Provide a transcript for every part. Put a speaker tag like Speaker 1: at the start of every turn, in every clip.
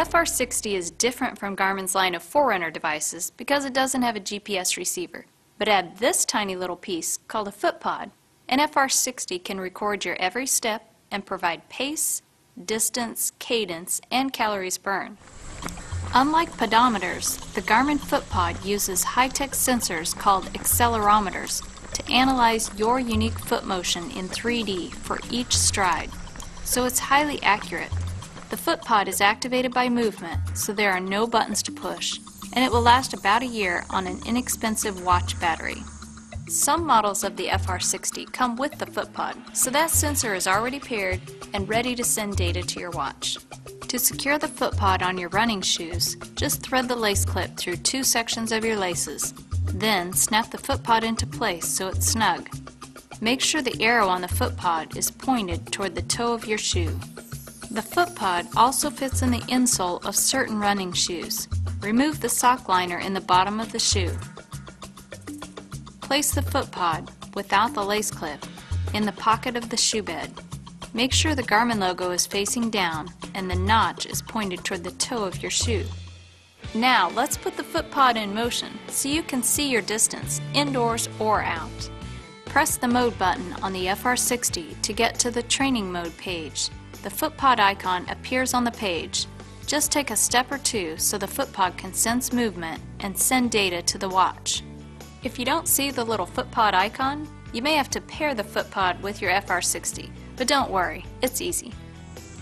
Speaker 1: FR60 is different from Garmin's line of Forerunner devices because it doesn't have a GPS receiver. But add this tiny little piece called a Footpod, and FR60 can record your every step and provide pace, distance, cadence, and calories burned. Unlike pedometers, the Garmin Footpod uses high-tech sensors called accelerometers to analyze your unique foot motion in 3D for each stride, so it's highly accurate. The Footpod is activated by movement, so there are no buttons to push, and it will last about a year on an inexpensive watch battery. Some models of the FR60 come with the Footpod, so that sensor is already paired and ready to send data to your watch. To secure the Footpod on your running shoes, just thread the lace clip through 2 sections of your laces. Then snap the Footpod into place so it's snug. Make sure the arrow on the Footpod is pointed toward the toe of your shoe. The Footpod also fits in the insole of certain running shoes. Remove the sock liner in the bottom of the shoe. Place the Footpod, without the lace clip, in the pocket of the shoe bed. Make sure the Garmin logo is facing down and the notch is pointed toward the toe of your shoe. Now let's put the Footpod in motion so you can see your distance, indoors or out. Press the mode button on the FR60 to get to the training mode page. The Footpod icon appears on the page. Just take a step or two so the Footpod can sense movement and send data to the watch. If you don't see the little Footpod icon, you may have to pair the Footpod with your FR60, but don't worry, it's easy.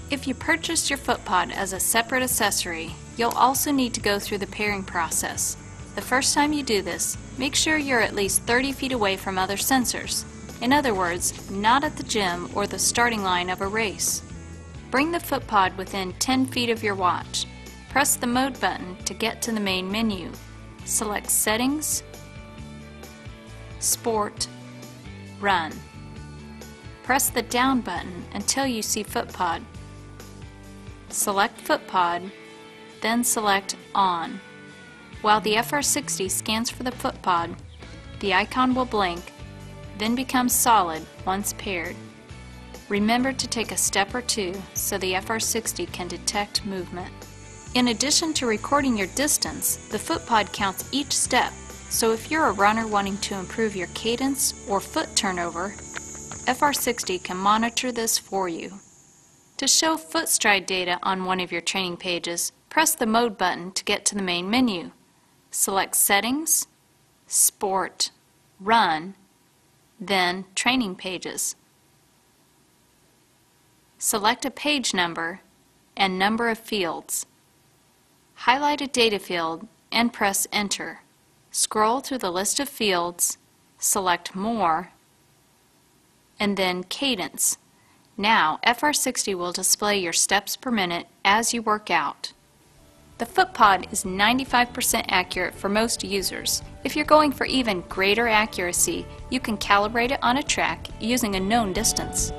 Speaker 1: If you purchased your Footpod as a separate accessory, you'll also need to go through the pairing process. The first time you do this, make sure you're at least 30 feet away from other sensors. In other words, not at the gym or the starting line of a race. Bring the Footpod within 10 feet of your watch. Press the mode button to get to the main menu. Select Settings, Sport, Run. Press the down button until you see Footpod. Select Footpod, then select On. While the FR60 scans for the Footpod, the icon will blink, then become solid once paired. Remember to take a step or two so the FR60 can detect movement. In addition to recording your distance, the Footpod counts each step, so if you're a runner wanting to improve your cadence or foot turnover, FR60 can monitor this for you. To show foot stride data on one of your training pages, press the mode button to get to the main menu. Select Settings, Sport, Run, then Training Pages. Select a page number and number of fields. Highlight a data field and press Enter. Scroll through the list of fields, select More, and then Cadence. Now FR60 will display your steps per minute as you work out. The Footpod is 95% accurate for most users. If you're going for even greater accuracy, you can calibrate it on a track using a known distance.